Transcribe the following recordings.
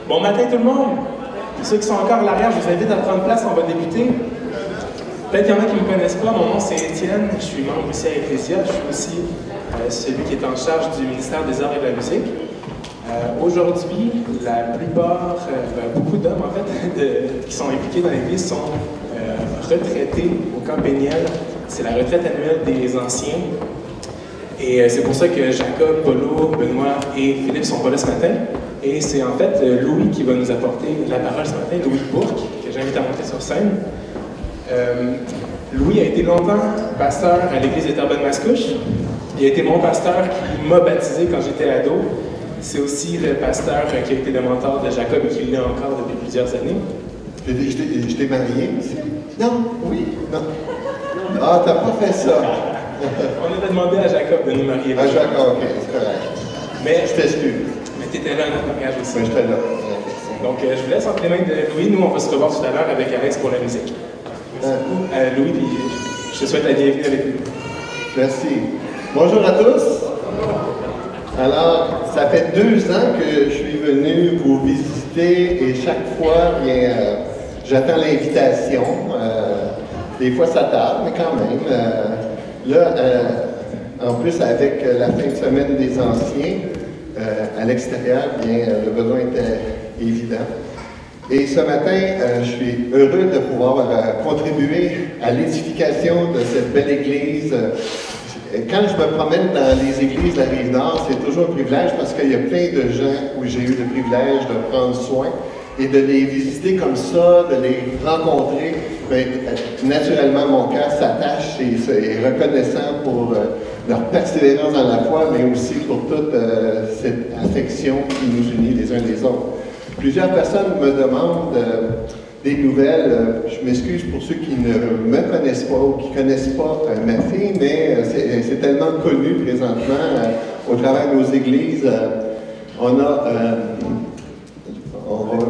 Bon matin tout le monde! Ceux qui sont encore à l'arrière, je vous invite à prendre place, on va débuter. Peut-être qu'il y en a qui ne me connaissent pas, mon nom c'est Étienne, je suis membre ici à Ecclesia, je suis aussi celui qui est en charge du ministère des Arts et de la Musique. Aujourd'hui, la plupart, beaucoup d'hommes en fait, qui sont impliqués dans l'Église sont retraités au camp Péniel. C'est la retraite annuelle des anciens. Et c'est pour ça que Jacob, Paulo, Benoît et Philippe sont pas là ce matin. Et c'est en fait Louis qui va nous apporter la parole ce matin, Louis Bourque, que j'invite à monter sur scène. Louis a été longtemps pasteur à l'église de Terrebonne-Mascouche. Il a été mon pasteur qui m'a baptisé quand j'étais ado. C'est aussi le pasteur qui a été le mentor de Jacob et qui l'est encore depuis plusieurs années. Je t'ai marié aussi? Non? Oui? Non? Ah, t'as pas fait ça? On a demandé à Jacob de nous marier. Ah, Jacob, ok, c'est correct. Mais je t'excuse. Mais tu étais là à notre mariage aussi. Oui, j'étais là. Donc, je vous laisse entre les mains de Louis. Nous, on va se revoir tout à l'heure avec Alex pour la musique. Merci beaucoup. Louis, je te souhaite la bienvenue avec nous. Merci. Bonjour à tous. Alors, ça fait 2 ans que je suis venu vous visiter et chaque fois, bien, j'attends l'invitation. Des fois, ça tarde, mais quand même. En plus, avec la fin de semaine des anciens, à l'extérieur, bien, le besoin était évident. Et ce matin, je suis heureux de pouvoir contribuer à l'édification de cette belle église. Quand je me promène dans les églises de la Rive-Nord, c'est toujours un privilège parce qu'il y a plein de gens où j'ai eu le privilège de prendre soin et de les visiter comme ça, de les rencontrer. Bien, naturellement, mon cœur s'attache et est reconnaissant pour leur persévérance dans la foi, mais aussi pour toute cette affection qui nous unit les uns les autres. Plusieurs personnes me demandent des nouvelles. Je m'excuse pour ceux qui ne me connaissent pas ou qui ne connaissent pas ma fille, mais c'est tellement connu présentement au travers de nos églises.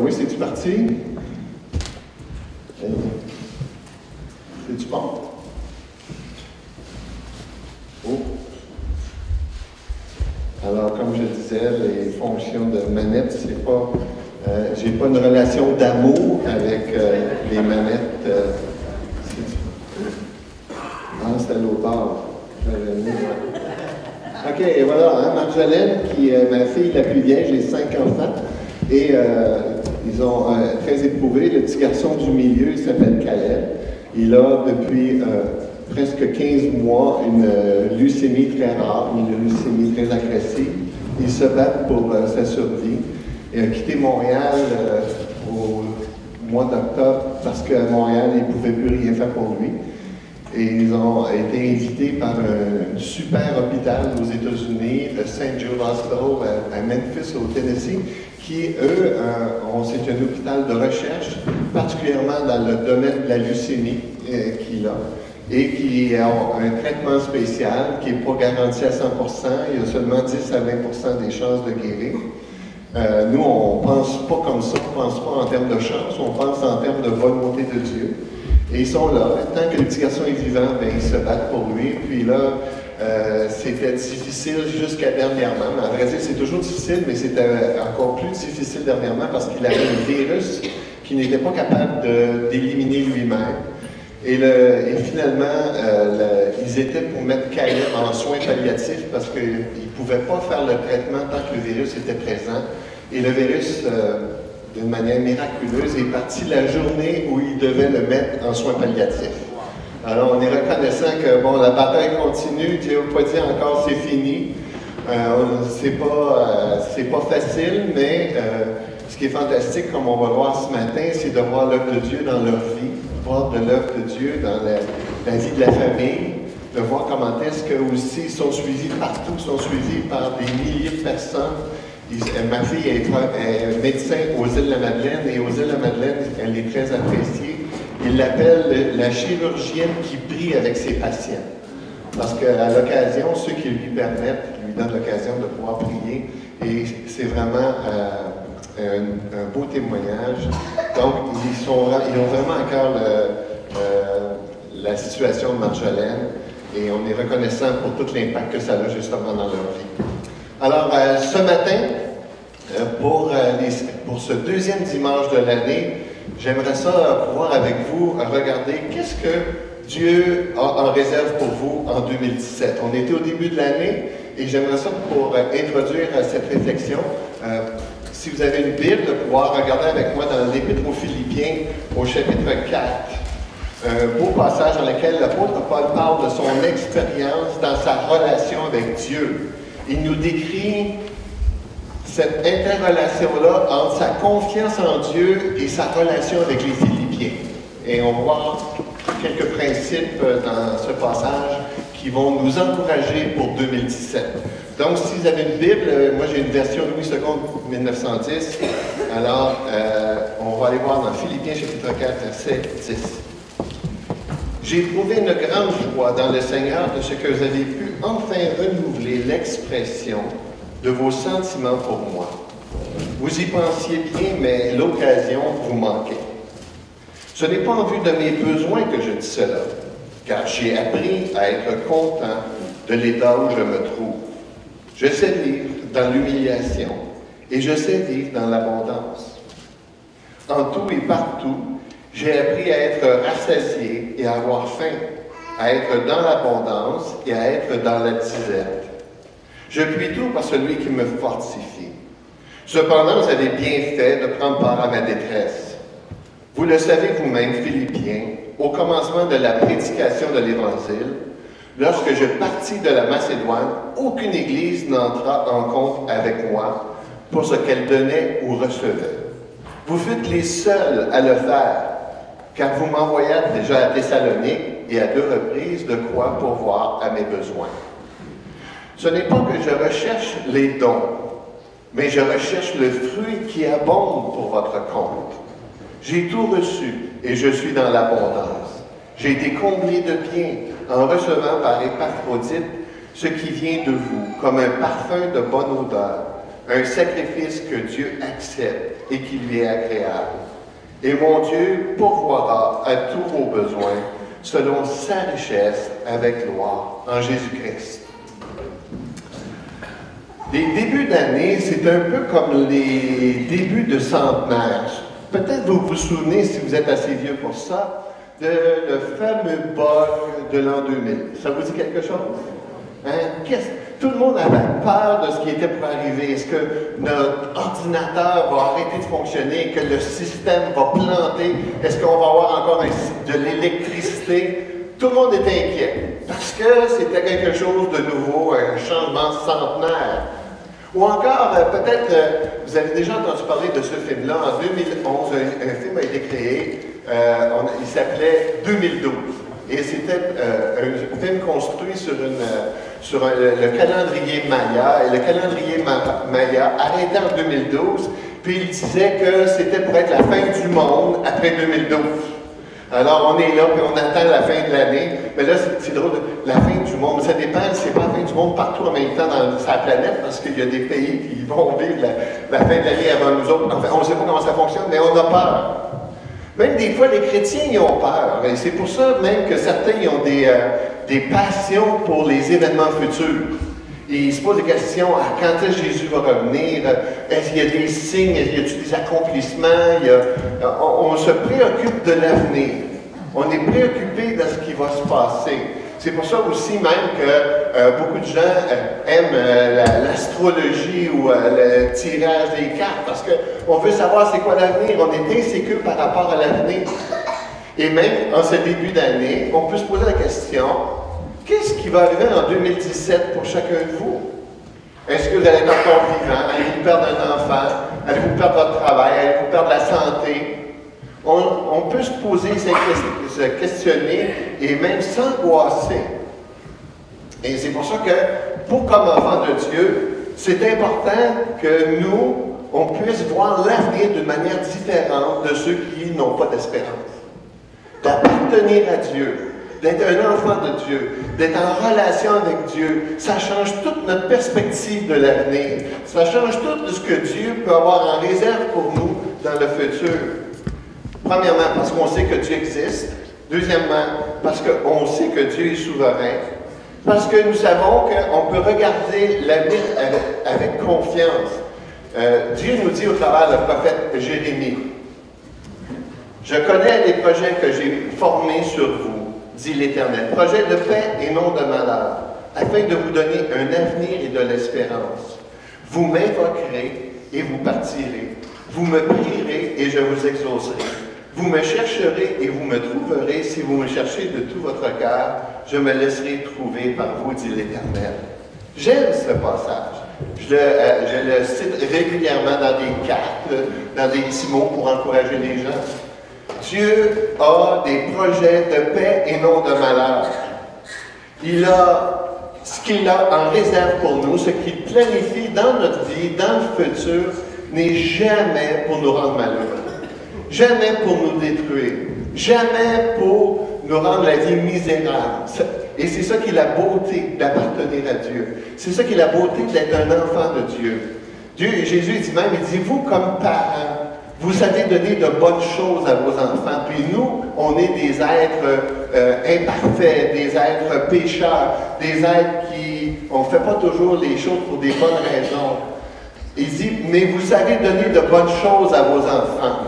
Oui, c'est-tu parti? C'est-tu bon? Oh. Alors, comme je disais, les fonctions de manette, c'est pas... j'ai pas une relation d'amour avec les manettes. C'est à l'autre bord. OK, voilà, hein, Marjolaine, qui est ma fille la plus vieille, j'ai 5 enfants. Et ils ont très éprouvé. Le petit garçon du milieu, il s'appelle Caleb. Il a depuis presque 15 mois une leucémie très rare, une leucémie très agressive. Il se bat pour sa survie. Il a quitté Montréal au mois d'octobre parce qu'à Montréal, il ne pouvait plus rien faire pour lui. Et ils ont été invités par un super hôpital aux États-Unis, le St. Jude Hospital à Memphis, au Tennessee, qui, eux, c'est un hôpital de recherche, particulièrement dans le domaine de la leucémie qu'il a, et qui a un traitement spécial qui n'est pas garanti à 100%, il y a seulement 10 à 20% des chances de guérir. Nous, on ne pense pas comme ça, on ne pense pas en termes de chance, on pense en termes de volonté de Dieu. Et ils sont là. Tant que le petit garçon est vivant, bien, ils se battent pour lui. Puis là, c'était difficile jusqu'à dernièrement. Mais à vrai dire, c'est toujours difficile, mais c'était encore plus difficile dernièrement parce qu'il avait un virus qu'il n'était pas capable d'éliminer lui-même. Et finalement, ils étaient pour mettre Caleb en soins palliatifs parce qu'ils ne pouvaient pas faire le traitement tant que le virus était présent. Et le virus, d'une manière miraculeuse, est parti la journée où ils devaient le mettre en soins palliatifs. Alors, on est reconnaissant que, bon, la bataille continue. Dieu n'a pas dit encore c'est fini. C'est pas facile, mais ce qui est fantastique, comme on va voir ce matin, c'est de voir l'œuvre de Dieu dans leur vie, voir de l'œuvre de Dieu dans la vie de la famille, de voir comment est-ce qu'eux aussi ils sont suivis partout, sont suivis par des milliers de personnes. Ma fille est médecin aux Îles-de-la-Madeleine, et aux Îles-de-la-Madeleine, elle est très appréciée. Il l'appelle la chirurgienne qui prie avec ses patients. Parce qu'à l'occasion, ceux qui lui permettent, lui donnent l'occasion de pouvoir prier. Et c'est vraiment un beau témoignage. Donc, ils ont vraiment à cœur la situation de Marjolaine. Et on est reconnaissant pour tout l'impact que ça a justement dans leur vie. Alors, ce matin, pour pour ce deuxième dimanche de l'année, j'aimerais ça pouvoir avec vous regarder qu'est-ce que Dieu a en réserve pour vous en 2017. On était au début de l'année et j'aimerais ça pour introduire cette réflexion. Si vous avez une Bible, pouvoir regarder avec moi dans l'Épître aux Philippiens au chapitre 4. Un beau passage dans lequel l'apôtre Paul parle de son expérience dans sa relation avec Dieu. Il nous décrit cette interrelation-là entre sa confiance en Dieu et sa relation avec les Philippiens. Et on voit quelques principes dans ce passage qui vont nous encourager pour 2017. Donc, si vous avez une Bible, moi j'ai une version Louis II 1910, alors on va aller voir dans Philippiens chapitre 4, verset 10. J'ai trouvé une grande joie dans le Seigneur de ce que vous avez pu enfin renouveler l'expression de vos sentiments pour moi. Vous y pensiez bien, mais l'occasion vous manquait. Ce n'est pas en vue de mes besoins que je dis cela, car j'ai appris à être content de l'état où je me trouve. Je sais vivre dans l'humiliation et je sais vivre dans l'abondance. En tout et partout, j'ai appris à être rassasié et à avoir faim, à être dans l'abondance et à être dans la disette. Je puis tout par celui qui me fortifie. Cependant, vous avez bien fait de prendre part à ma détresse. Vous le savez vous-même, Philippiens, au commencement de la prédication de l'Évangile, lorsque je partis de la Macédoine, aucune église n'entra en compte avec moi pour ce qu'elle donnait ou recevait. Vous fûtes les seuls à le faire, car vous m'envoyâtes déjà à Thessalonique et à 2 reprises de quoi pourvoir à mes besoins. Ce n'est pas que je recherche les dons, mais je recherche le fruit qui abonde pour votre compte. J'ai tout reçu et je suis dans l'abondance. J'ai été comblé de bien en recevant par Épaphrodite ce qui vient de vous, comme un parfum de bonne odeur, un sacrifice que Dieu accepte et qui lui est agréable. Et mon Dieu pourvoira à tous vos besoins selon sa richesse avec gloire en Jésus-Christ. Les débuts d'année, c'est un peu comme les débuts de centenaire. Peut-être vous vous souvenez, si vous êtes assez vieux pour ça, de le fameux bug de l'an 2000. Ça vous dit quelque chose? Hein? Tout le monde avait peur de ce qui était pour arriver. Est-ce que notre ordinateur va arrêter de fonctionner? Que le système va planter? Est-ce qu'on va avoir encore de l'électricité? Tout le monde était inquiet parce que c'était quelque chose de nouveau, un changement centenaire. Ou encore, peut-être, vous avez déjà entendu parler de ce film-là. En 2011, un film a été créé. Il s'appelait 2012. Et c'était un film construit sur le calendrier Maya. Et le calendrier Maya arrêtait en 2012. Puis il disait que c'était pour être la fin du monde après 2012. Alors, on est là, puis on attend la fin de l'année. Mais là, c'est drôle, la fin du monde. Ça dépend, c'est pas la fin du monde partout en même temps dans sa planète, parce qu'il y a des pays qui vont vivre la fin de l'année avant nous autres. Enfin, on ne sait pas comment ça fonctionne, mais on a peur. Même des fois, les chrétiens, ils ont peur. Et c'est pour ça même que certains ils ont des passions pour les événements futurs. Et ils se posent des questions, quand est-ce que Jésus va revenir? Est-ce qu'il y a des signes? Est-ce qu'il y a des accomplissements? On se préoccupe de l'avenir. On est préoccupé de ce qui va se passer. C'est pour ça aussi même que beaucoup de gens aiment l'astrologie ou le tirage des cartes, parce qu'on veut savoir c'est quoi l'avenir. On est insécure par rapport à l'avenir. Et même en ce début d'année, on peut se poser la question, qu'est-ce qui va arriver en 2017 pour chacun de vous? Est-ce que vous allez être encore vivant? Allez-vous perdre un enfant? Allez-vous perdre votre travail? Allez-vous perdre la santé? On peut se poser, se questionner et même s'angoisser. Et c'est pour ça que, pour comme enfants de Dieu, c'est important que nous, on puisse voir l'avenir d'une manière différente de ceux qui n'ont pas d'espérance. D'appartenir à Dieu, d'être un enfant de Dieu, d'être en relation avec Dieu, ça change toute notre perspective de l'avenir. Ça change tout de ce que Dieu peut avoir en réserve pour nous dans le futur. Premièrement, parce qu'on sait que Dieu existe. Deuxièmement, parce qu'on sait que Dieu est souverain. Parce que nous savons qu'on peut regarder l'avenir avec confiance. Dieu nous dit au travers le prophète Jérémie, « Je connais les projets que j'ai formés sur vous, dit l'Éternel, projets de paix et non de malheur, afin de vous donner un avenir et de l'espérance. Vous m'invoquerez et vous partirez. Vous me prierez et je vous exaucerai. Vous me chercherez et vous me trouverez. Si vous me cherchez de tout votre cœur, je me laisserai trouver par vous, dit l'Éternel. » J'aime ce passage. Je le cite régulièrement dans des cartes, dans des petits mots pour encourager les gens. Dieu a des projets de paix et non de malheur. Il a ce qu'il a en réserve pour nous, ce qu'il planifie dans notre vie, dans le futur, n'est jamais pour nous rendre malheureux. Jamais pour nous détruire. Jamais pour nous rendre la vie misérable. Et c'est ça qui est la beauté d'appartenir à Dieu. C'est ça qui est la beauté d'être un enfant de Dieu. Jésus dit même, il dit, vous comme parents, vous savez donner de bonnes choses à vos enfants. Puis nous, on est des êtres imparfaits, des êtres pécheurs, des êtres qui, on ne fait pas toujours les choses pour des bonnes raisons. Il dit, mais vous savez donner de bonnes choses à vos enfants.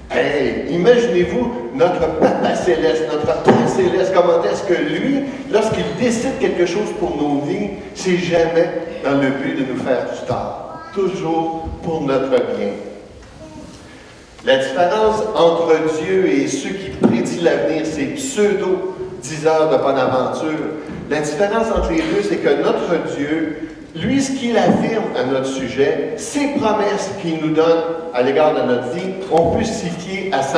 Hey, imaginez-vous notre Papa Céleste, notre Père Céleste, comment est-ce que lui, lorsqu'il décide quelque chose pour nos vies, c'est jamais dans le but de nous faire du tort. Toujours pour notre bien. La différence entre Dieu et ceux qui prédisent l'avenir, c'est pseudo-diseurs de bonne aventure. La différence entre les deux, c'est que notre Dieu, lui, ce qu'il affirme à notre sujet, ses promesses qu'il nous donne à l'égard de notre vie, on peut s'y fier à 100%.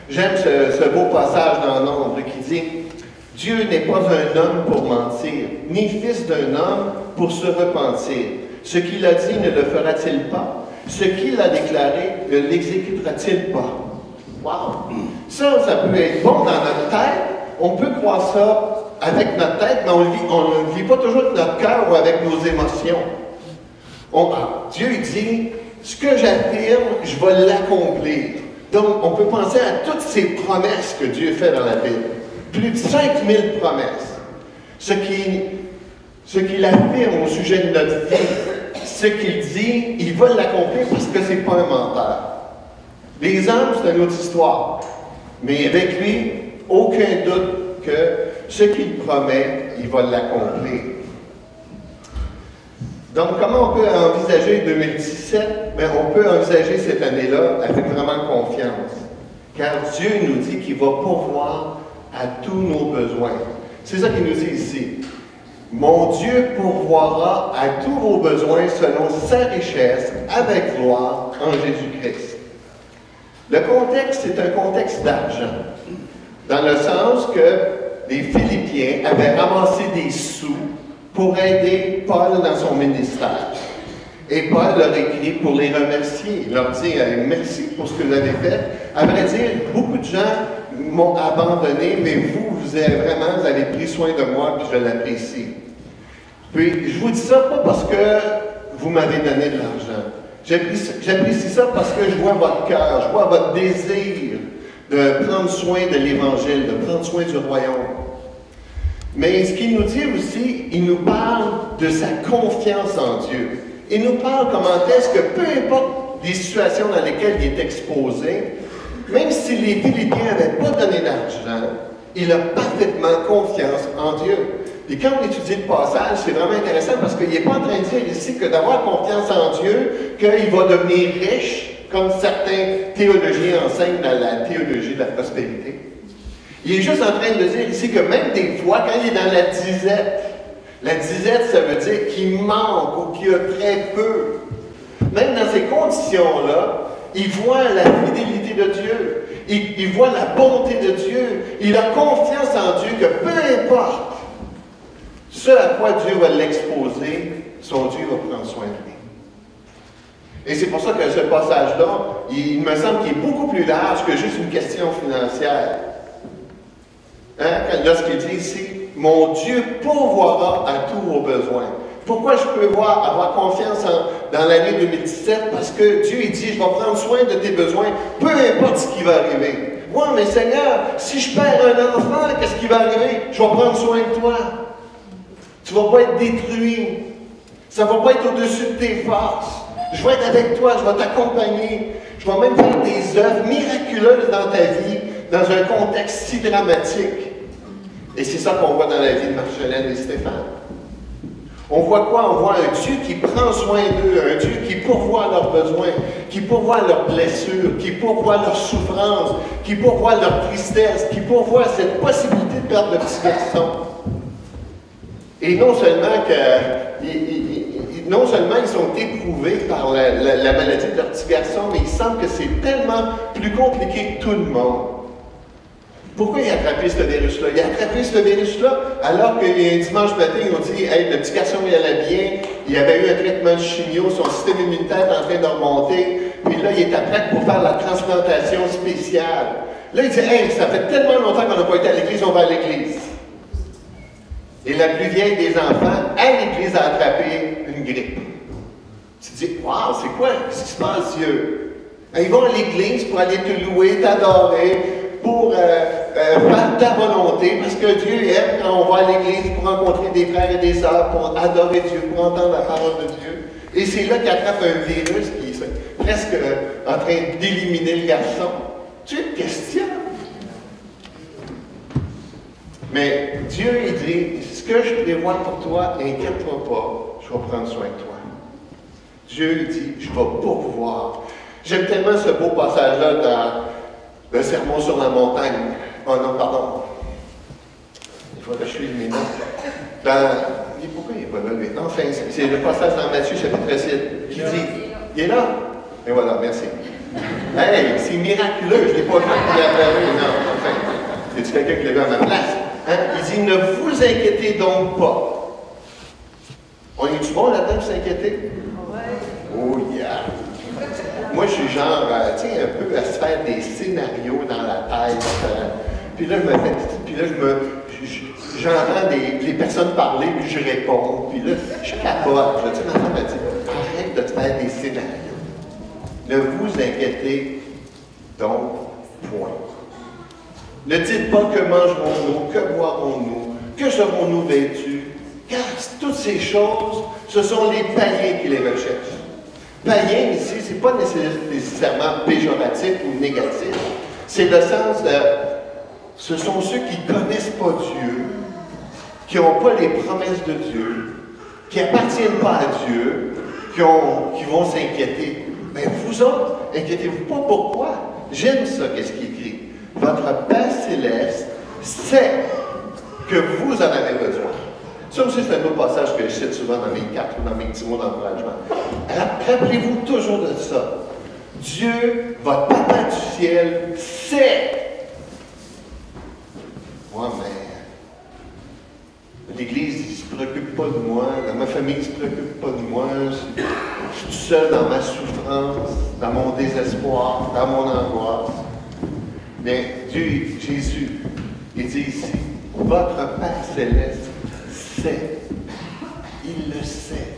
J'aime ce beau passage dans Nombre qui dit « Dieu n'est pas un homme pour mentir, ni fils d'un homme pour se repentir. Ce qu'il a dit ne le fera-t-il pas? Ce qu'il a déclaré ne l'exécutera-t-il pas? » Wow! Ça peut être bon dans notre tête. On peut croire ça avec notre tête, mais on ne le vit pas toujours avec notre cœur ou avec nos émotions. Dieu dit, ce que j'affirme, je vais l'accomplir. Donc, on peut penser à toutes ces promesses que Dieu fait dans la Bible. Plus de 5000 promesses. Ce qu'il affirme au sujet de notre vie, ce qu'il dit, il va l'accomplir parce que ce n'est pas un menteur. Les hommes, c'est une autre histoire. Mais avec lui, aucun doute que ce qu'il promet, il va l'accomplir. Donc, comment on peut envisager 2017? Bien, on peut envisager cette année-là avec vraiment confiance. Car Dieu nous dit qu'il va pourvoir à tous nos besoins. C'est ça qu'il nous dit ici. Mon Dieu pourvoira à tous vos besoins selon sa richesse, avec gloire, en Jésus-Christ. Le contexte, c'est un contexte d'argent. Dans le sens que les Philippiens avaient ramassé des sous pour aider Paul dans son ministère. Et Paul leur écrit pour les remercier. Il leur dit « Merci pour ce que vous avez fait. » À vrai dire, beaucoup de gens m'ont abandonné, mais vous avez pris soin de moi, puis je l'apprécie. Puis, je vous dis ça pas parce que vous m'avez donné de l'argent. J'apprécie ça parce que je vois votre cœur, je vois votre désir de prendre soin de l'Évangile, de prendre soin du royaume. Mais ce qu'il nous dit aussi, il nous parle de sa confiance en Dieu. Il nous parle comment est-ce que, peu importe les situations dans lesquelles il est exposé, même si les Philippiens n'avaient pas donné d'argent, il a parfaitement confiance en Dieu. Et quand on étudie le passage, c'est vraiment intéressant parce qu'il n'est pas en train de dire ici que d'avoir confiance en Dieu, qu'il va devenir riche, comme certains théologiens enseignent dans la théologie de la prospérité. Il est juste en train de dire ici que même des fois, quand il est dans la disette, ça veut dire qu'il manque ou qu'il a très peu. Même dans ces conditions-là, il voit la fidélité de Dieu, il voit la bonté de Dieu, il a confiance en Dieu que peu importe ce à quoi Dieu va l'exposer, son Dieu va prendre soin de lui. Et c'est pour ça que ce passage-là, il me semble qu'il est beaucoup plus large que juste une question financière. Lorsqu'il dit ici, « Mon Dieu pourvoira à tous vos besoins. » Pourquoi je peux avoir confiance dans l'année 2017? Parce que Dieu il dit, « Je vais prendre soin de tes besoins, peu importe ce qui va arriver. » « Ouais, mais Seigneur, si je perds un enfant, qu'est-ce qui va arriver? Je vais prendre soin de toi. Tu ne vas pas être détruit. Ça ne va pas être au-dessus de tes forces. Je vais être avec toi, je vais t'accompagner. Je vais même faire des œuvres miraculeuses dans ta vie, dans un contexte si dramatique. Et c'est ça qu'on voit dans la vie de Marjolaine et Stéphane. On voit quoi? On voit un Dieu qui prend soin d'eux, un Dieu qui pourvoit leurs besoins, qui pourvoit leurs blessures, qui pourvoit leurs souffrances, qui pourvoit leur tristesse, qui pourvoit cette possibilité de perdre le petit garçon. Et non seulement ils sont éprouvés par la maladie de leur petit garçon, mais il semble que c'est tellement plus compliqué que tout le monde. Pourquoi il a attrapé ce virus-là? Il a attrapé ce virus-là alors qu'un dimanche matin, ils ont dit hey, le petit garçon il allait bien, il avait eu un traitement de chimio, son système immunitaire est en train de remonter, puis là, il est à plaque pour faire la transplantation spéciale. Là, il dit hey, ça fait tellement longtemps qu'on n'a pas été à l'église, on va à l'église. Et la plus vieille des enfants, à l'église, a attrapé une grippe. Tu te dis, waouh, c'est quoi? Qu'est-ce qui se passe, Dieu? Ils vont à l'église pour aller te louer, t'adorer, pour faire ta volonté, parce que Dieu aime quand on va à l'église pour rencontrer des frères et des sœurs, pour adorer Dieu, pour entendre la parole de Dieu. Et c'est là qu'il attrape un virus qui est presque en train d'éliminer le garçon. Tu te questionnes. Mais Dieu, il dit, ce que je prévois pour toi, inquiète-toi pas, je vais prendre soin de toi. Dieu, il dit, je vais pourvoir. J'aime tellement ce beau passage-là dans le Sermon sur la montagne. Oh non, pardon. Il faut que je suive mes notes. Pourquoi il n'est pas là, lui? Enfin, c'est le passage dans Matthieu, chapitre 7, qui dit, il est là? Et voilà, merci. Hey, c'est miraculeux, je ne l'ai pas vu pour la parole, non, enfin. Y a-t-il quelqu'un qui l'a vu à ma place? Hein? Il dit, ne vous inquiétez donc pas. On est-tu bon là-dedans de s'inquiéter? Oh yeah! Moi, je suis genre, tu sais, un peu à se faire des scénarios dans la tête. Puis là, j'entends les personnes parler, puis je réponds. Puis là, je capote. Tu sais, ma femme m'a dit, arrête de te faire des scénarios. Ne vous inquiétez donc point. Ne dites pas que mangerons-nous, que boirons-nous, que serons-nous vêtus, car toutes ces choses, ce sont les païens qui les recherchent. Païen ici, ce n'est pas nécessairement péjoratif ou négatif. C'est le sens de, ce sont ceux qui ne connaissent pas Dieu, qui n'ont pas les promesses de Dieu, qui n'appartiennent pas à Dieu, qui vont s'inquiéter. Mais vous autres, inquiétez-vous pas pourquoi. J'aime ça, qu'est-ce qui est écrit. Votre Père céleste sait que vous en avez besoin. Ça aussi, c'est un autre passage que je cite souvent dans mes cartes ou dans mes petits mots d'encouragement. Rappelez-vous toujours de ça. Dieu, votre Papa du ciel, sait. Moi, mais l'Église, il ne se préoccupe pas de moi. Dans ma famille, il ne se préoccupe pas de moi. Je suis tout seul dans ma souffrance, dans mon désespoir, dans mon angoisse. Mais Dieu, Jésus, il dit ici, votre Père céleste sait. Il le sait.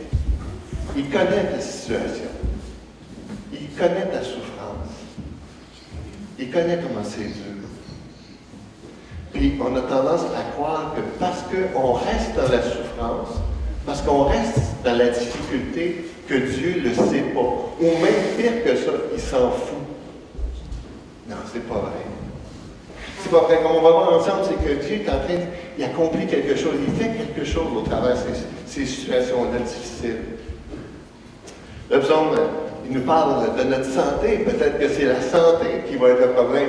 Il connaît ta situation. Il connaît ta souffrance. Il connaît comment c'est dur. Puis on a tendance à croire que parce qu'on reste dans la souffrance, parce qu'on reste dans la difficulté, que Dieu ne le sait pas. Ou même pire que ça, il s'en fout. Non, c'est pas vrai. C'est pas vrai. Comme on va voir ensemble, c'est que Dieu est en train, il accomplit quelque chose, il fait quelque chose au travers de ces situations-là difficiles. Le psaume, il nous parle de notre santé. Peut-être que c'est la santé qui va être le problème.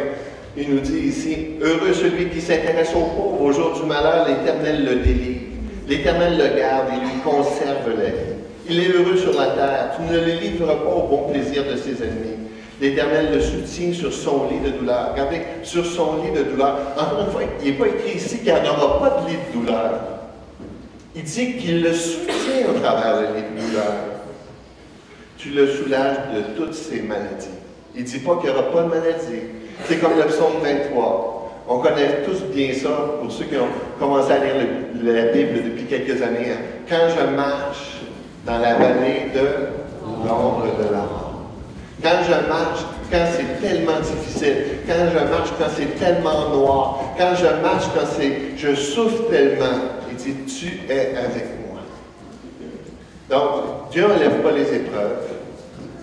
Il nous dit ici, heureux celui qui s'intéresse aux pauvres. Au jour du malheur, l'Éternel le délivre. L'Éternel le garde et lui conserve la vie. Il est heureux sur la terre. Tu ne le livreras pas au bon plaisir de ses ennemis. L'Éternel le soutient sur son lit de douleur. Regardez, sur son lit de douleur. Encore une fois, il n'est pas écrit ici qu'il n'y en aura pas de lit de douleur. Il dit qu'il le soutient au travers le lit de douleur. Tu le soulages de toutes ses maladies. Il ne dit pas qu'il n'y aura pas de maladie. C'est comme le psaume 23. On connaît tous bien ça, pour ceux qui ont commencé à lire la Bible depuis quelques années. Hein. Quand je marche dans la vallée de l'ombre de la mort. Quand je marche, quand c'est tellement difficile, quand je marche, quand c'est tellement noir, quand je marche, quand je souffre tellement, il dit, tu es avec moi. Donc, Dieu n'enlève pas les épreuves.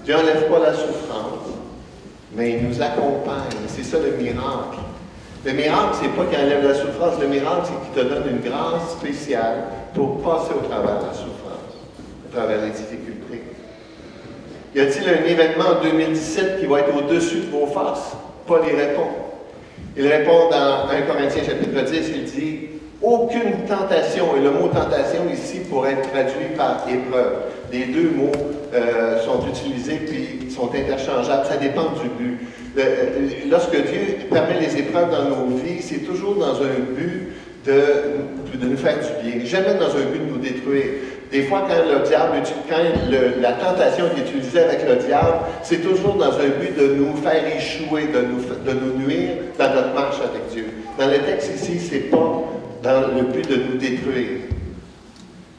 Dieu n'enlève pas la souffrance, mais il nous accompagne. C'est ça le miracle. Le miracle, c'est pas qu'il enlève la souffrance. Le miracle, c'est qu'il te donne une grâce spéciale pour passer au travers de la souffrance, au travers des difficultés. Y a-t-il un événement en 2017 qui va être au-dessus de vos forces? Paul y répond. Il répond dans 1 Corinthiens chapitre 10, il dit « Aucune tentation », et le mot « tentation » ici pourrait être traduit par « épreuve ». Les deux mots sont utilisés puis sont interchangeables, ça dépend du but. Lorsque Dieu permet les épreuves dans nos vies, c'est toujours dans un but de nous faire du bien, jamais dans un but de nous détruire. Des fois, quand la tentation est utilisée avec le diable, c'est toujours dans un but de nous faire échouer, de nous nuire dans notre marche avec Dieu. Dans le texte ici, c'est pas dans le but de nous détruire.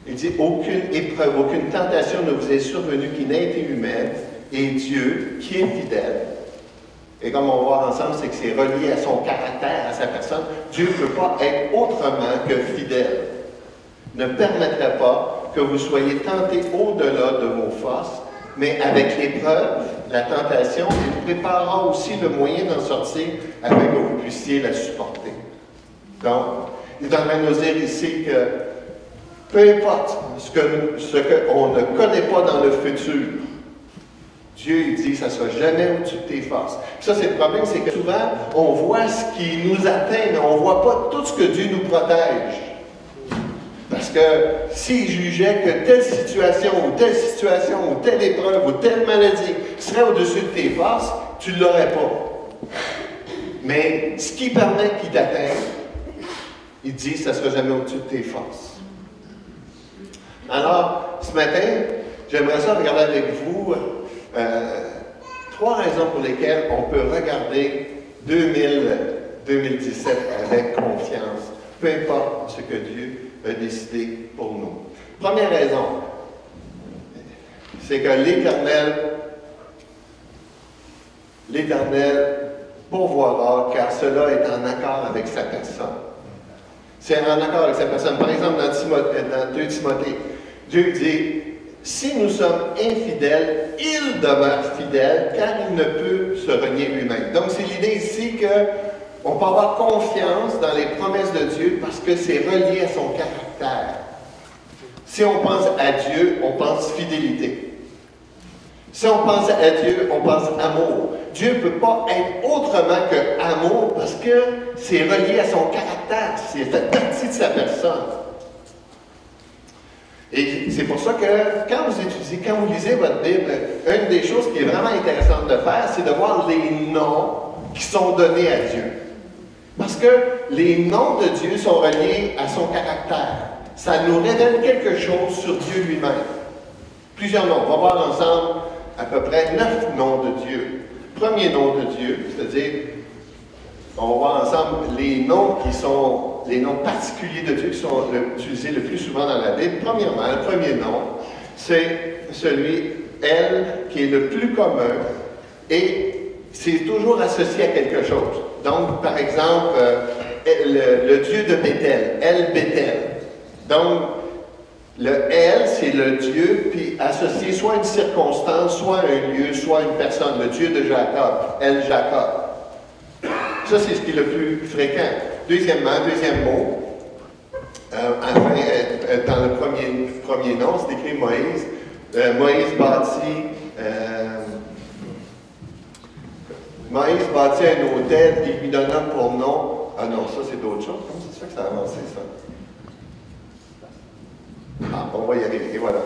Il dit, aucune épreuve, aucune tentation ne vous est survenue qui n'ait été humaine, et Dieu, qui est fidèle, et comme on va voir ensemble, c'est que c'est relié à son caractère, à sa personne, Dieu ne peut pas être autrement que fidèle. Ne permettrait pas que vous soyez tentés au-delà de vos forces, mais avec l'épreuve, la tentation, il vous préparera aussi le moyen d'en sortir afin que vous puissiez la supporter. Donc, il est en train de nous dire ici que peu importe ce qu'on ne connaît pas dans le futur, Dieu il dit que ça ne sera jamais au-dessus de tes forces. Ça, c'est le problème, c'est que souvent, on voit ce qui nous atteint, mais on ne voit pas tout ce que Dieu nous protège. Parce que s'il jugeait que telle situation, ou telle épreuve, ou telle maladie serait au-dessus de tes forces, tu ne l'aurais pas. Mais ce qui permet qu'il t'atteigne, il dit que ça ne sera jamais au-dessus de tes forces. Alors, ce matin, j'aimerais ça regarder avec vous 3 raisons pour lesquelles on peut regarder 2017 avec confiance, peu importe ce que Dieu a décidé pour nous. Première raison, c'est que l'Éternel pourvoira, car cela est en accord avec sa personne. C'est en accord avec sa personne. Par exemple, dans 2 Timothée, Dieu dit, si nous sommes infidèles, il demeure fidèle, car il ne peut se renier lui-même. Donc, c'est l'idée ici qu'on peut avoir confiance dans les promesses de Dieu parce que c'est relié à son caractère. Si on pense à Dieu, on pense fidélité. Si on pense à Dieu, on pense amour. Dieu ne peut pas être autrement que amour parce que c'est relié à son caractère, c'est fait partie de sa personne. Et c'est pour ça que quand vous lisez votre Bible, une des choses qui est vraiment intéressante de faire, c'est de voir les noms qui sont donnés à Dieu. Parce que les noms de Dieu sont reliés à son caractère. Ça nous révèle quelque chose sur Dieu lui-même. Plusieurs noms. On va voir ensemble à peu près 9 noms de Dieu. Premier nom de Dieu, c'est-à-dire, on va voir ensemble les noms qui sont les noms particuliers de Dieu qui sont utilisés le plus souvent dans la Bible. Premièrement, le premier nom, c'est celui, elle, qui est le plus commun, et c'est toujours associé à quelque chose. Donc, par exemple, le Dieu de Béthel, El Béthel. Donc, le El, c'est le Dieu, puis associé soit à une circonstance, soit à un lieu, soit à une personne. Le Dieu de Jacob, El Jacob. Ça, c'est ce qui est le plus fréquent. Deuxième mot, dans le premier nom, c'est écrit Moïse. Moïse bâtit un autel et lui donna pour nom. Ah non, ça c'est d'autres choses. Comment ça se fait que ça a avancé, ça? Ah, on va y arriver. Et voilà.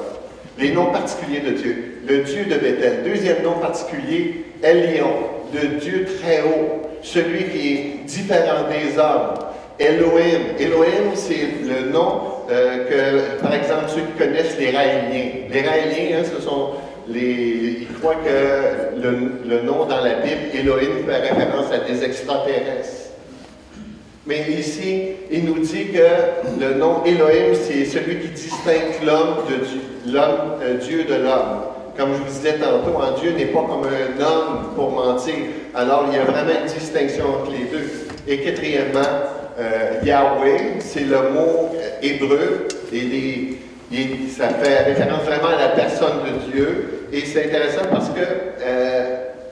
Les noms particuliers de Dieu. Le Dieu de Béthel. Deuxième nom particulier, Elion, le Dieu très haut. Celui qui est différent des hommes. Elohim. Elohim, c'est le nom que, par exemple, ceux qui connaissent les Raéliens. Les Raéliens, ce sont ils croient que le nom dans la Bible, Elohim, fait référence à des extraterrestres. Mais ici, il nous dit que le nom Elohim, c'est celui qui distingue l'homme de Dieu, Dieu de l'homme. Comme je vous disais tantôt, Dieu n'est pas comme un homme pour mentir. Alors, il y a vraiment une distinction entre les deux. Et quatrièmement, Yahweh, c'est le mot hébreu, et ça fait référence vraiment à la personne de Dieu. Et c'est intéressant parce que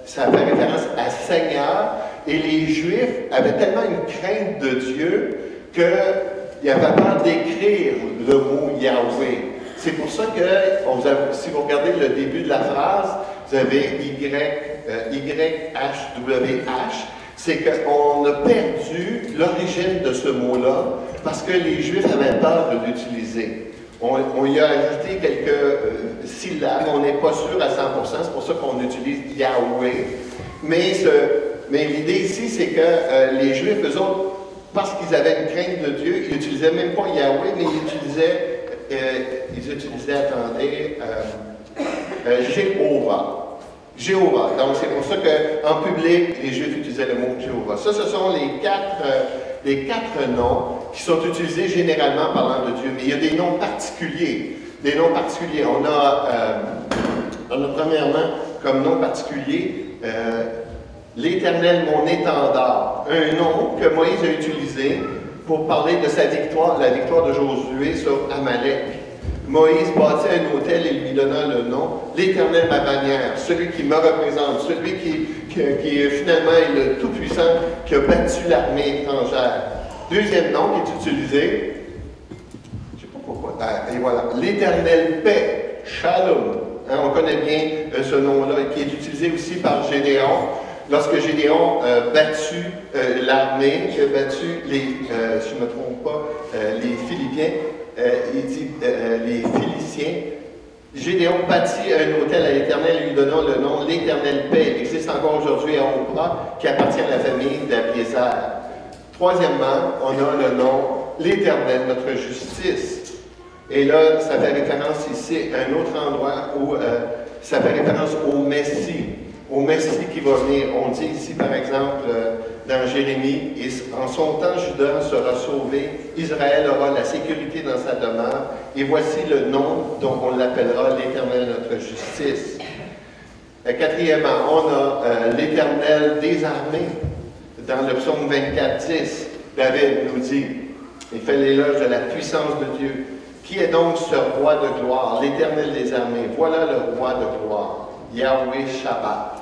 ça fait référence à Seigneur, et les Juifs avaient tellement une crainte de Dieu qu'ils avaient peur d'écrire le mot Yahweh. C'est pour ça que, si vous regardez le début de la phrase, vous avez YHWH, c'est qu'on a perdu l'origine de ce mot-là parce que les Juifs avaient peur de l'utiliser. On y a ajouté quelques syllabes, on n'est pas sûr à 100%, c'est pour ça qu'on utilise Yahweh. Mais l'idée ici, c'est que les Juifs, eux autres, parce qu'ils avaient une crainte de Dieu, ils n'utilisaient même pas Yahweh, mais ils utilisaient, attendez, Jéhovah. Donc, c'est pour ça qu'en public, les Juifs utilisaient le mot Jéhovah. Ça, ce sont les quatre noms qui sont utilisés généralement parlant de Dieu. Mais il y a des noms particuliers. On a premièrement, comme nom particulier, l'Éternel, mon étendard. Un nom que Moïse a utilisé pour parler de sa victoire, la victoire de Josué sur Amalek. Moïse bâtit un autel et lui donna le nom, l'Éternel ma bannière, celui qui me représente, celui qui finalement est le Tout-Puissant, qui a battu l'armée étrangère. Deuxième nom qui est utilisé, je ne sais pas pourquoi, et voilà, l'Éternel paix, Shalom. On connaît bien ce nom-là, qui est utilisé aussi par Gédéon. Lorsque Gédéon a battu l'armée, qui a battu les, si je ne me trompe pas, les Philippiens, il dit les Philiciens, Gédéon bâtit un autel à l'Éternel, lui donnant le nom l'Éternel paix. Il existe encore aujourd'hui à Oprah, qui appartient à la famille d'Abiézer. Troisièmement, on a le nom l'Éternel, notre justice. Et là, ça fait référence ici à un autre endroit où ça fait référence au Messie qui va venir. On dit ici, par exemple, dans Jérémie, en son temps, Juda sera sauvé, Israël aura la sécurité dans sa demeure, et voici le nom dont on l'appellera l'Éternel, notre justice. Quatrièmement, on a l'Éternel des armées. Dans le psaume 24:10, David nous dit, il fait l'éloge de la puissance de Dieu. Qui est donc ce roi de gloire, l'Éternel des armées? Voilà le roi de gloire, Yahweh Shabbat.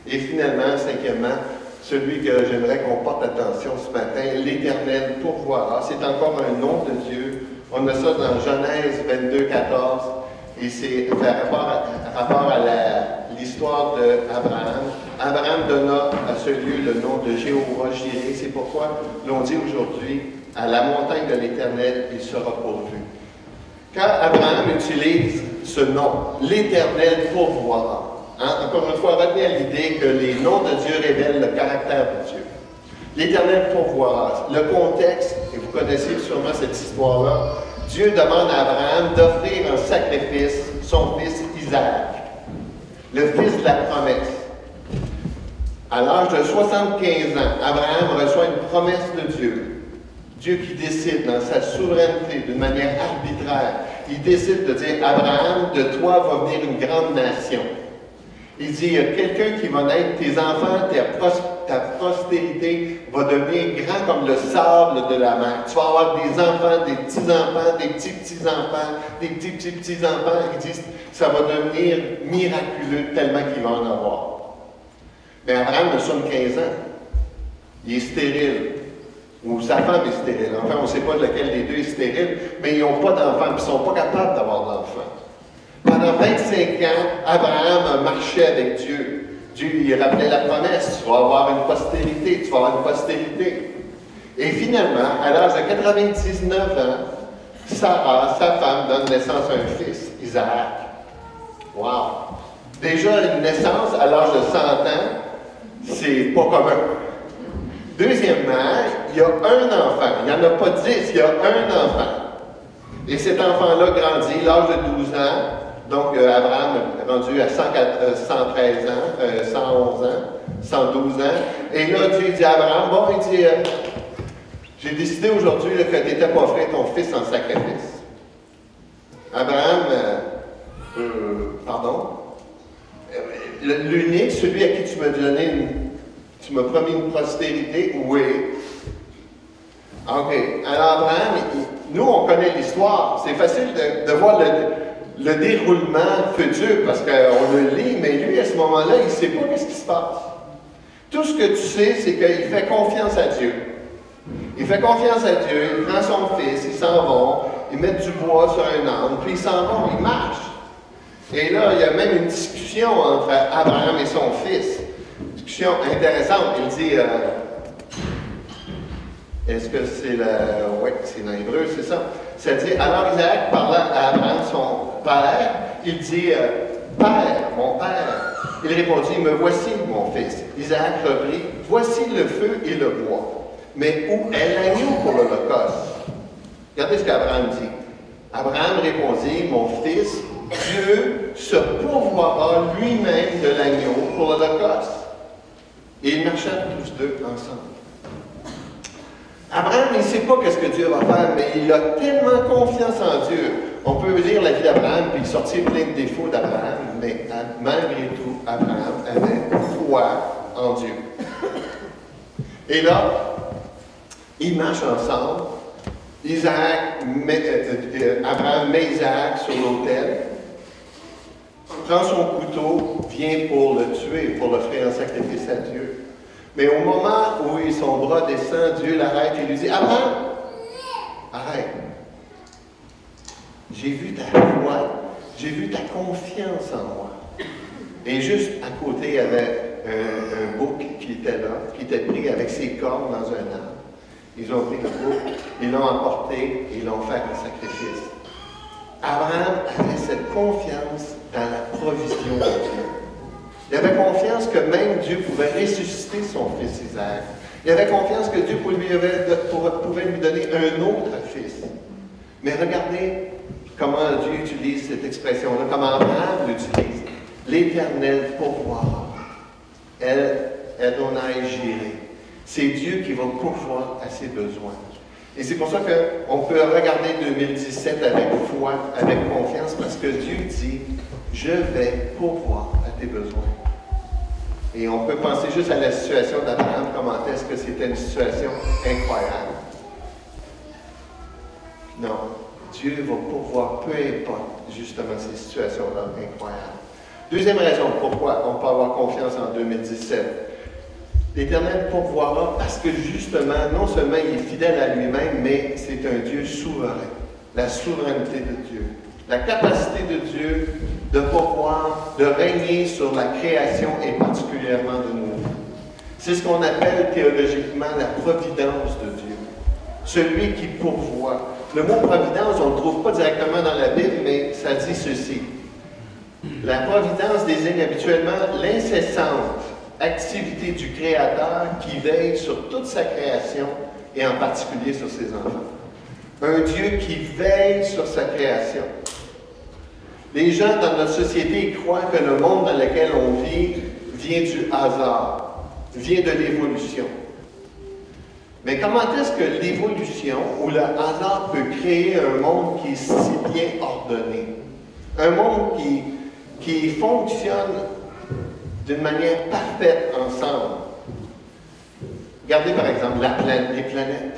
Et finalement, cinquièmement, celui que j'aimerais qu'on porte attention ce matin, l'Éternel pourvoira. C'est encore un nom de Dieu. On a ça dans Genèse 22:14, et c'est rapport à l'histoire d'Abraham. Abraham donna à ce lieu le nom de Jéhovah Jireh. C'est pourquoi l'on dit aujourd'hui, à la montagne de l'Éternel, il sera pourvu. Quand Abraham utilise ce nom, l'Éternel pourvoira, encore une fois, retenez à l'idée que les noms de Dieu révèlent le caractère de Dieu. L'Éternel pourvoira. Le contexte, et vous connaissez sûrement cette histoire-là, Dieu demande à Abraham d'offrir en sacrifice son fils Isaac, le fils de la promesse. À l'âge de 75 ans, Abraham reçoit une promesse de Dieu. Dieu qui décide dans sa souveraineté, d'une manière arbitraire, il décide de dire, Abraham, de toi va venir une grande nation. Il dit, il y a quelqu'un qui va naître, tes enfants, ta postérité va devenir grand comme le sable de la mer. Tu vas avoir des enfants, des petits-enfants, des petits-petits-enfants, des petits-petits-petits-enfants. Il dit, ça va devenir miraculeux tellement qu'il va en avoir. Mais Abraham a 75 ans. Il est stérile. Ou sa femme est stérile. Enfin, on ne sait pas lequel des deux est stérile, mais ils n'ont pas d'enfants, puis ils ne sont pas capables d'avoir d'enfants. Pendant 25 ans, Abraham a marché avec Dieu. Dieu lui rappelait la promesse, tu vas avoir une postérité, tu vas avoir une postérité. Et finalement, à l'âge de 99 ans, Sarah, sa femme, donne naissance à un fils, Isaac. Wow! Déjà, une naissance à l'âge de 100 ans, c'est pas commun. Deuxièmement, il y a un enfant. Il n'y en a pas 10, il y a un enfant. Et cet enfant-là grandit, l'âge de 12 ans. Donc, Abraham est rendu à 113 ans, 111 ans, 112 ans. Et là, Dieu dit à Abraham, bon, il dit, j'ai décidé aujourd'hui que tu n'étais pas offrir ton fils en sacrifice. Abraham, l'unique, celui à qui tu m'as donné tu m'as promis une postérité? Oui. OK. Alors, Abraham, nous, on connaît l'histoire. C'est facile de voir le déroulement futur, parce qu'on le lit, mais lui, à ce moment-là, il ne sait pas ce qui se passe. Tout ce que tu sais, c'est qu'il fait confiance à Dieu. Il fait confiance à Dieu, il prend son fils, ils s'en vont, ils mettent du bois sur un âne, puis ils s'en vont, ils marchent. Et là, il y a même une discussion entre Abraham et son fils. Discussion intéressante. Il dit, est-ce que c'est la... Oui, c'est dans l'hébreu, c'est ça. Ça dit, alors Isaac parla à Abraham, son père, il dit, Père, mon père. Il répondit, me voici, mon fils. Isaac reprit, voici le feu et le bois. Mais où est l'agneau pour l'Holocauste? Regardez ce qu'Abraham dit. Abraham répondit, mon fils, Dieu se pourvoira lui-même de l'agneau pour l'Holocauste. Et ils marchèrent tous deux ensemble. Abraham, il ne sait pas ce que Dieu va faire, mais il a tellement confiance en Dieu. On peut lire la vie d'Abraham puis sortir plein de défauts d'Abraham, mais malgré tout, Abraham avait foi en Dieu. Et là, ils marchent ensemble. Abraham met Isaac sur l'autel, prend son couteau, vient pour le tuer, pour l'offrir en sacrifice à Dieu. Mais au moment où son bras descend, Dieu l'arrête et lui dit, Abraham, arrête. J'ai vu ta foi, j'ai vu ta confiance en moi. Et juste à côté, il y avait un bouc qui était là, qui était pris avec ses cornes dans un arbre. Ils ont pris le bouc, ils l'ont emporté et ils l'ont fait un sacrifice. Abraham avait cette confiance dans la provision de Dieu. Il avait confiance que même Dieu pouvait ressusciter son fils Isaac. Il avait confiance que Dieu pouvait lui donner un autre fils. Mais regardez comment Dieu utilise cette expression-là, comment Abraham l'utilise. L'Éternel pourvoira. Adonai Jireh. C'est Dieu qui va pourvoir à ses besoins. Et c'est pour ça qu'on peut regarder 2017 avec foi, avec confiance, parce que Dieu dit, je vais pourvoir à tes besoins. Et on peut penser juste à la situation d'Abraham, comment est-ce que c'était une situation incroyable. Non, Dieu va pourvoir, peu importe justement ces situations-là incroyables. Deuxième raison pourquoi on peut avoir confiance en 2017. L'Éternel pourvoira parce que justement, non seulement il est fidèle à lui-même, mais c'est un Dieu souverain. La souveraineté de Dieu. La capacité de Dieu de pourvoir, de régner sur la création et particulièrement de nos vies. C'est ce qu'on appelle théologiquement la providence de Dieu. Celui qui pourvoit. Le mot providence, on ne le trouve pas directement dans la Bible, mais ça dit ceci. La providence désigne habituellement l'incessante activité du Créateur qui veille sur toute sa création et en particulier sur ses enfants. Un Dieu qui veille sur sa création. Les gens dans notre société croient que le monde dans lequel on vit vient du hasard, vient de l'évolution. Mais comment est-ce que l'évolution ou le hasard peut créer un monde qui est si bien ordonné? Un monde qui fonctionne d'une manière parfaite ensemble. Regardez par exemple les planètes.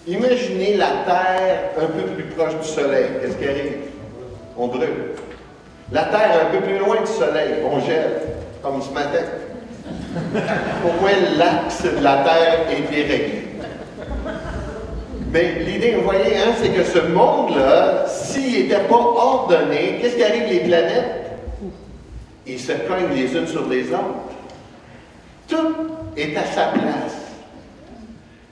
Imaginez la Terre un peu plus proche du Soleil. Qu'est-ce qui arrive? On brûle. La Terre un peu plus loin du Soleil. On gèle, comme ce matin. Pourquoi l'axe de la Terre est déréglé? Mais l'idée, vous voyez, hein, c'est que ce monde-là, s'il n'était pas ordonné, qu'est-ce qui arrive les planètes? Ils se cognent les unes sur les autres. Tout est à sa place.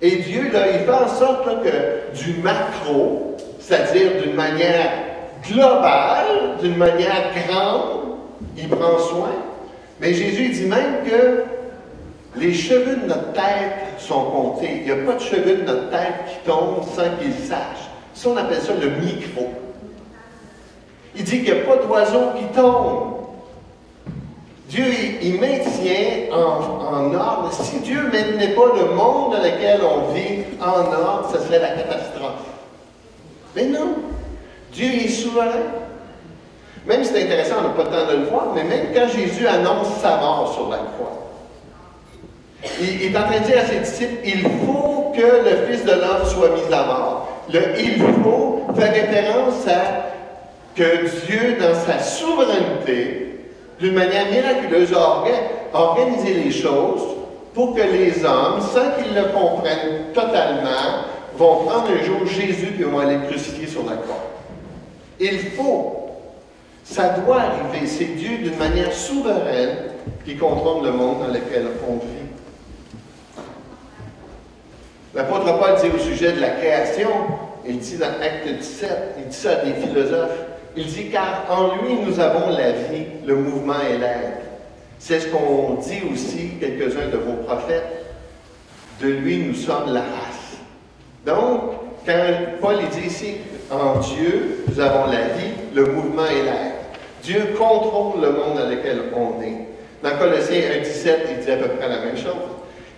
Et Dieu, là, il fait en sorte là, que du macro, c'est-à-dire d'une manière globale, d'une manière grande, il prend soin. Mais Jésus dit même que les cheveux de notre tête sont comptés. Il n'y a pas de cheveux de notre tête qui tombent sans qu'il sache. Ça, on appelle ça le micro. Il dit qu'il n'y a pas d'oiseau qui tombe. Dieu, il maintient en ordre. Si Dieu ne maintenait pas le monde dans lequel on vit en ordre, ce serait la catastrophe. Mais non. Dieu est souverain. Même si c'est intéressant, on n'a pas le temps de le voir, mais même quand Jésus annonce sa mort sur la croix, il est en train de dire à ses disciples, il faut que le Fils de l'homme soit mis à mort. Le « il faut » fait référence à que Dieu, dans sa souveraineté, d'une manière miraculeuse, a organisé les choses pour que les hommes, sans qu'ils le comprennent totalement, vont prendre un jour Jésus et vont aller le crucifier sur la croix. Il faut, ça doit arriver, c'est Dieu d'une manière souveraine qui contrôle le monde dans lequel on vit. L'apôtre Paul dit au sujet de la création, il dit dans Acte 17, il dit ça à des philosophes, il dit « Car en lui nous avons la vie, le mouvement et l'air. » C'est ce qu'on dit aussi, quelques-uns de vos prophètes, de lui nous sommes la race. Donc, quand Paul dit ici, en Dieu, nous avons la vie, le mouvement et l'air. Dieu contrôle le monde dans lequel on est. Dans Colossiens 1,17, il dit à peu près la même chose.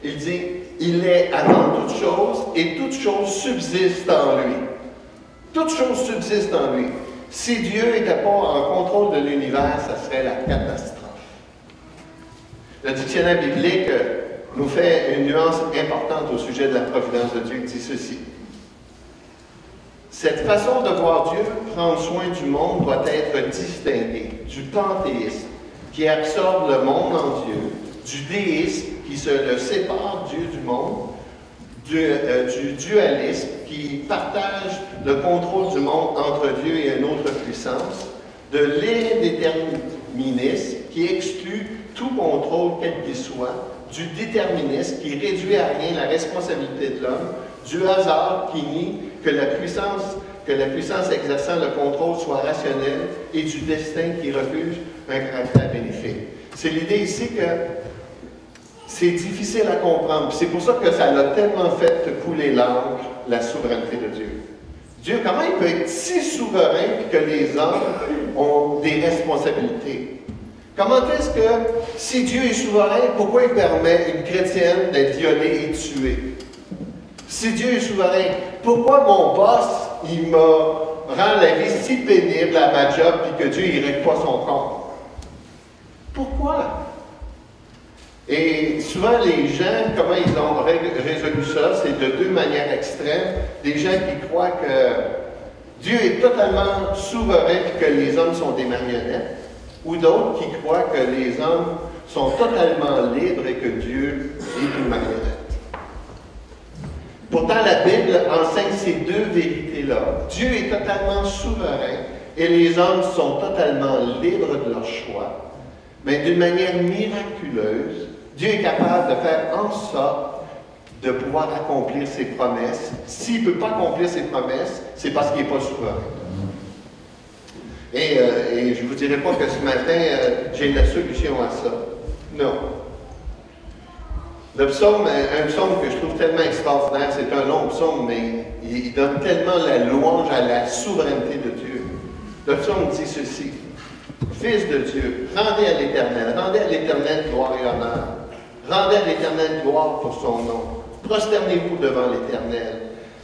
Il dit, il est avant toute chose et toute chose subsiste en lui. Toute chose subsiste en lui. Si Dieu n'était pas en contrôle de l'univers, ça serait la catastrophe. Le dictionnaire biblique nous fait une nuance importante au sujet de la providence de Dieu. Il dit ceci. Cette façon de voir Dieu prendre soin du monde doit être distinguée du panthéisme qui absorbe le monde en Dieu, du déisme qui se le sépare Dieu du monde, du dualisme qui partage le contrôle du monde entre Dieu et une autre puissance, de l'indéterminisme qui exclut tout contrôle quel qu'il soit, du déterminisme qui réduit à rien la responsabilité de l'homme, du hasard qui nie que la puissance exerçant le contrôle soit rationnelle et du destin qui refuse un caractère bénéfique. C'est l'idée ici que c'est difficile à comprendre. C'est pour ça que ça l'a tellement fait couler l'encre, la souveraineté de Dieu. Dieu, comment il peut être si souverain que les hommes ont des responsabilités? Comment est-ce que, si Dieu est souverain, pourquoi il permet une chrétienne d'être violée et tuée? Si Dieu est souverain, pourquoi mon boss, il me rend la vie si pénible à ma job puis que Dieu ne règle pas son compte? Pourquoi? Et souvent, les gens, comment ils ont résolu ça, c'est de deux manières extrêmes. Des gens qui croient que Dieu est totalement souverain et que les hommes sont des marionnettes, ou d'autres qui croient que les hommes sont totalement libres et que Dieu est une marionnette. Pourtant, la Bible enseigne ces deux vérités-là. Dieu est totalement souverain et les hommes sont totalement libres de leur choix. Mais d'une manière miraculeuse, Dieu est capable de faire en sorte de pouvoir accomplir ses promesses. S'il ne peut pas accomplir ses promesses, c'est parce qu'il n'est pas souverain. Et je ne vous dirai pas que ce matin, j'ai la solution à ça. Non. Le psaume, un psaume que je trouve tellement extraordinaire, c'est un long psaume, mais il donne tellement la louange à la souveraineté de Dieu. Le psaume dit ceci. Fils de Dieu, rendez à l'Éternel gloire et honneur. Rendez à l'Éternel gloire pour son nom. Prosternez-vous devant l'Éternel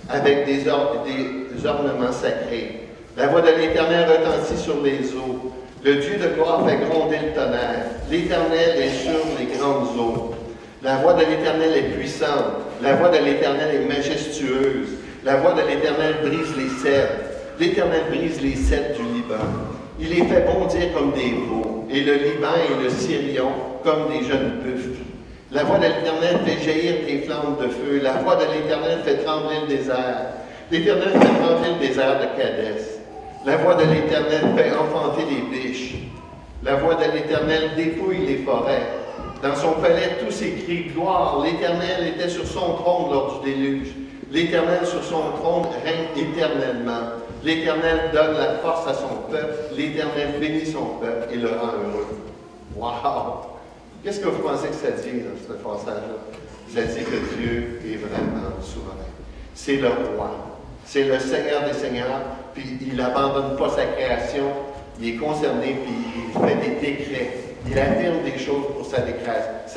avec des ornements sacrés. La voix de l'Éternel retentit sur les eaux. Le Dieu de gloire fait gronder le tonnerre. L'Éternel est sur les grandes eaux. La voix de l'Éternel est puissante. La voix de l'Éternel est majestueuse. La voix de l'Éternel brise les cèdres. L'Éternel brise les cèdres du Liban. Il les fait bondir comme des veaux, et le Liban et le Sirion comme des jeunes buffles. La voix de l'Éternel fait jaillir des flammes de feu. La voix de l'Éternel fait trembler le désert. L'Éternel fait trembler le désert de Cadès. La voix de l'Éternel fait enfanter les biches. La voix de l'Éternel dépouille les forêts. Dans son palais, tous ces cris « Gloire !» L'Éternel était sur son trône lors du déluge. L'Éternel sur son trône règne éternellement. L'Éternel donne la force à son peuple. L'Éternel bénit son peuple et le rend heureux. Wow! Qu'est-ce que vous pensez que ça dit dans ce passage-là? Ça dit que Dieu est vraiment souverain. C'est le roi. C'est le Seigneur des Seigneurs. Puis il n'abandonne pas sa création. Il est concerné, puis il fait des décrets. Il affirme des choses pour sa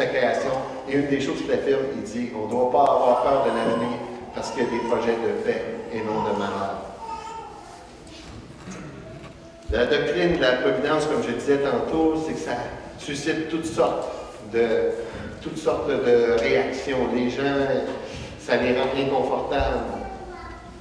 création. Et une des choses qu'il affirme, il dit, on ne doit pas avoir peur de l'avenir parce qu'il y a des projets de paix et non de malheur. La doctrine de la providence, comme je disais tantôt, c'est que ça suscite toutes sortes de réactions. Les gens, ça les rend inconfortables.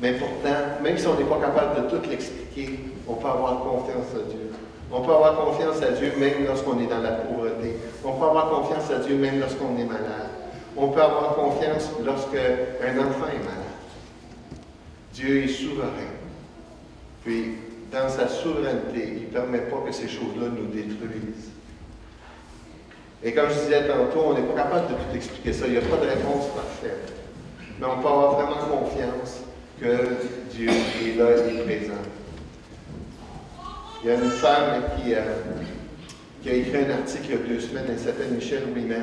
Mais pourtant, même si on n'est pas capable de tout l'expliquer, on peut avoir confiance à Dieu. On peut avoir confiance à Dieu même lorsqu'on est dans la pauvreté. On peut avoir confiance à Dieu même lorsqu'on est malade. On peut avoir confiance lorsqu'un enfant est malade. Dieu est souverain. Puis, dans sa souveraineté, il ne permet pas que ces choses-là nous détruisent. Et comme je disais tantôt, on n'est pas capable de tout expliquer ça. Il n'y a pas de réponse parfaite. Mais on peut avoir vraiment confiance que Dieu est là et est présent. Il y a une femme qui a écrit un article il y a 2 semaines, elle s'appelle Michelle Ouimet.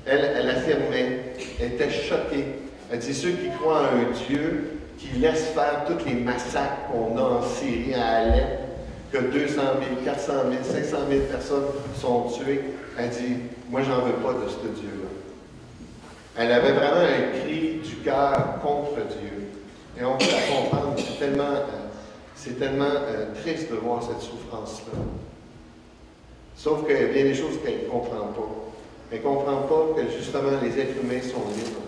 Elle affirmait, elle était choquée. Elle dit, ceux qui croient en un Dieu qui laisse faire tous les massacres qu'on a en Syrie, à Alep, que 200 000, 400 000, 500 000 personnes sont tuées, elle dit, moi j'en veux pas de ce Dieu-là. Elle avait vraiment un cri du cœur contre Dieu. Et on peut la comprendre, c'est tellement triste de voir cette souffrance-là. Sauf qu'il y a bien des choses qu'elle ne comprend pas. Elle ne comprend pas que justement les êtres humains sont libres.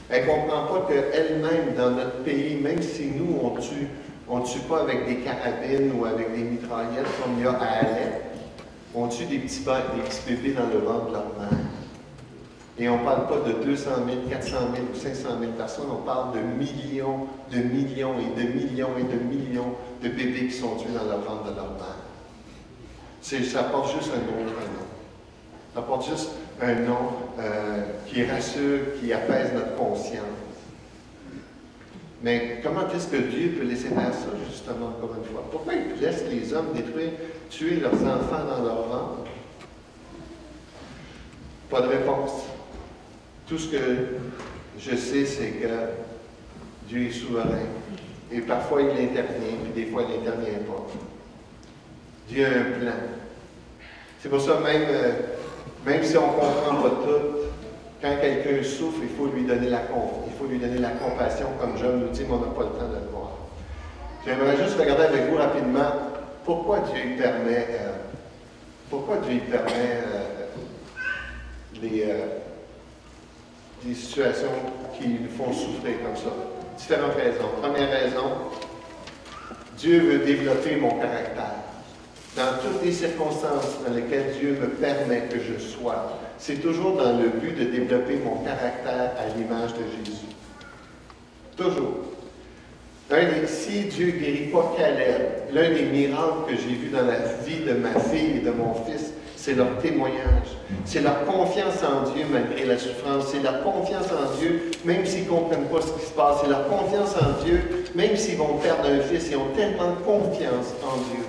Elle ne comprend pas qu'elle-même, dans notre pays, même si nous, on ne tue pas avec des carabines ou avec des mitraillettes comme il y a à Alep, on tue des petits bébés dans le ventre de leur mère. Et on ne parle pas de 200 000, 400 000 ou 500 000 personnes, on parle de millions, de millions et de millions et de millions de bébés qui sont tués dans le ventre de leur mère. Ça porte juste un autre nom. Ça porte juste un nom qui rassure, qui apaise notre conscience. Mais comment est-ce que Dieu peut laisser faire ça, justement, encore une fois? Pourquoi il laisse les hommes détruire, tuer leurs enfants dans leur ventre? Pas de réponse. Tout ce que je sais, c'est que Dieu est souverain. Et parfois, il intervient, puis des fois, il n'intervient pas. Dieu a un plan. C'est pour ça, même si on ne comprend pas tout, quand quelqu'un souffre, il faut lui donner la compassion, comme John nous dit, mais on n'a pas le temps de le voir. J'aimerais juste regarder avec vous rapidement pourquoi Dieu permet des situations qui nous font souffrir comme ça. Différentes raisons. Première raison, Dieu veut développer mon caractère. Dans toutes les circonstances dans lesquelles Dieu me permet que je sois, c'est toujours dans le but de développer mon caractère à l'image de Jésus. Toujours. Si Dieu ne guérit pas Caleb, l'un des miracles que j'ai vu dans la vie de ma fille et de mon fils, c'est leur témoignage. C'est leur confiance en Dieu malgré la souffrance. C'est leur confiance en Dieu, même s'ils ne comprennent pas ce qui se passe. C'est leur confiance en Dieu, même s'ils vont perdre un fils. Ils ont tellement confiance en Dieu.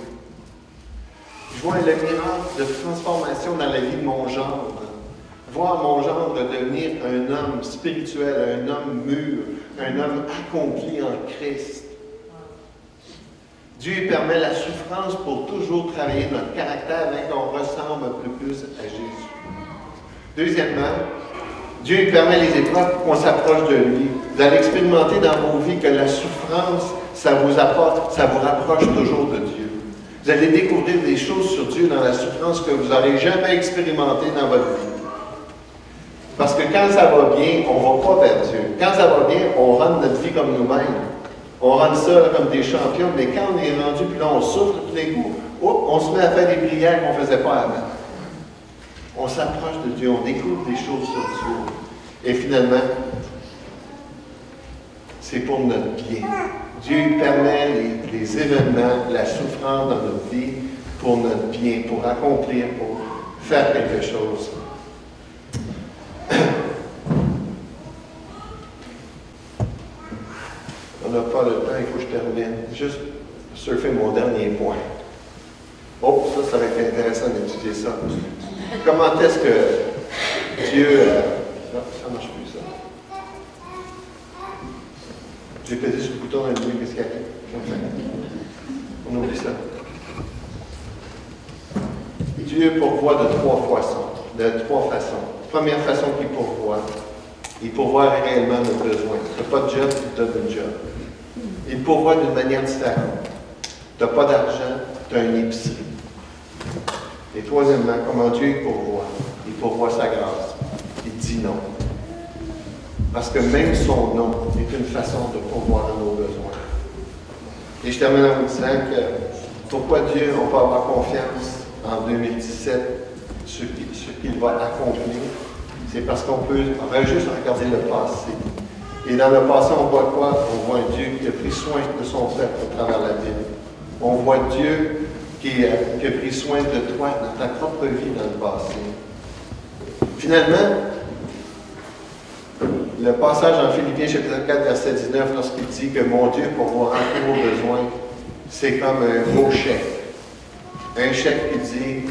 Je vois le miracle de transformation dans la vie de mon gendre. Voir mon gendre devenir un homme spirituel, un homme mûr, un homme accompli en Christ. Dieu permet la souffrance pour toujours travailler notre caractère afin qu'on ressemble un peu plus à Jésus. Deuxièmement, Dieu permet les épreuves pour qu'on s'approche de lui. Vous allez expérimenter dans vos vies que la souffrance, ça vous rapproche toujours de Dieu. Vous allez découvrir des choses sur Dieu dans la souffrance que vous n'aurez jamais expérimentées dans votre vie. Parce que quand ça va bien, on ne va pas vers Dieu. Quand ça va bien, on rend notre vie comme nous-mêmes. On rend ça là, comme des champions, mais quand on est rendu, puis là on souffre tous les coups, on se met à faire des prières qu'on ne faisait pas avant. On s'approche de Dieu, on découvre des choses sur Dieu. Et finalement, c'est pour notre bien. Dieu permet les événements, la souffrance dans notre vie pour notre bien, pour accomplir, pour faire quelque chose. On n'a pas le temps, il faut que je termine. Juste surfer mon dernier point. Oh, ça va être intéressant d'étudier ça. Comment est-ce que Dieu... ça ne marche plus, ça. J'ai pesé sur le bouton dans le milieu, qu'est-ce qu'il y a? On oublie ça. Dieu pourvoit de trois façons. Première façon qu'il pourvoit réellement nos besoins. Tu n'as pas de job, tu te donnes un job. Il pourvoit d'une manière différente. Tu n'as pas d'argent, tu as une épicerie. Et troisièmement, comment Dieu pourvoit? Il pourvoit sa grâce. Il dit non. Parce que même son nom est une façon de pourvoir à nos besoins. Et je termine en vous disant que pourquoi Dieu, on peut avoir confiance en 2017 ce qu'il va accomplir, c'est parce qu'on peut juste regarder le passé. Et dans le passé, on voit quoi? On voit un Dieu qui a pris soin de son peuple à travers la Bible. On voit Dieu qui a pris soin de toi dans ta propre vie dans le passé. Finalement, le passage en Philippiens chapitre 4, verset 19, lorsqu'il dit que mon Dieu pourvoira tous vos besoins, c'est comme un gros chèque. Un chèque qui dit,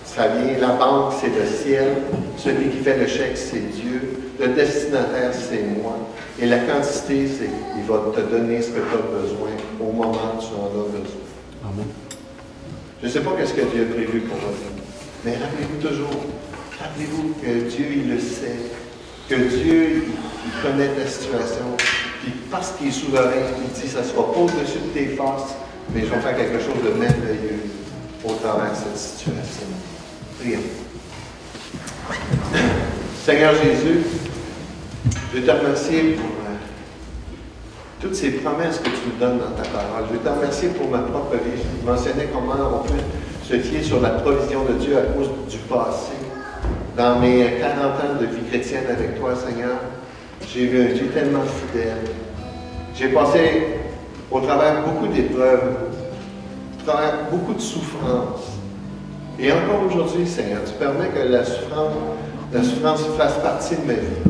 ça vient, la banque c'est le ciel, celui qui fait le chèque c'est Dieu, le destinataire c'est moi, et la quantité c'est il va te donner ce que tu as besoin au moment où tu en as besoin. Amen. Je ne sais pas ce que Dieu a prévu pour vous, mais rappelez-vous toujours, rappelez-vous que Dieu il le sait, que Dieu il connaît ta situation, puis parce qu'il est souverain, il dit ça ne sera pas au-dessus de tes forces, mais je vais faire quelque chose de merveilleux au travers de cette situation. Prions. Seigneur Jésus, je te remercie pour toutes ces promesses que tu nous donnes dans ta parole. Je te remercie pour ma propre vie. Je mentionnais comment on peut se fier sur la provision de Dieu à cause du passé. Dans mes 40 ans de vie chrétienne avec toi, Seigneur, j'ai été tellement fidèle. J'ai passé au travers beaucoup d'épreuves, au travers beaucoup de souffrances. Et encore aujourd'hui, Seigneur, tu permets que la souffrance fasse partie de ma vie.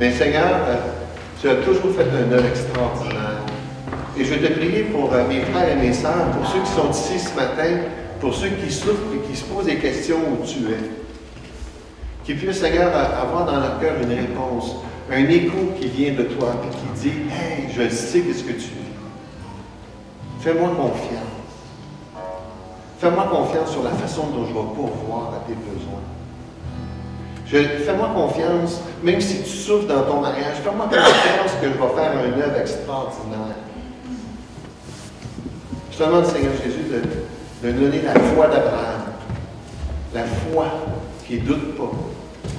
Mais Seigneur, tu as toujours fait un œuvre extraordinaire. Et je vais te prier pour mes frères et mes sœurs, pour ceux qui sont ici ce matin, pour ceux qui souffrent et qui se posent des questions où tu es. Qu'ils puissent, Seigneur, avoir dans leur cœur une réponse, un écho qui vient de toi et qui dit « Hey, je sais ce que tu vis. Fais-moi confiance. Fais-moi confiance sur la façon dont je vais pourvoir à tes besoins. Fais-moi confiance, même si tu souffres dans ton mariage, fais-moi confiance que je vais faire un œuvre extraordinaire. » Je te demande, Seigneur Jésus, de donner la foi d'Abraham, la foi qui ne doute pas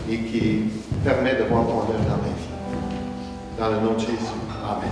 et qui permet de voir ton œuvre dans ma vie. Dans le nom de Jésus. Amen.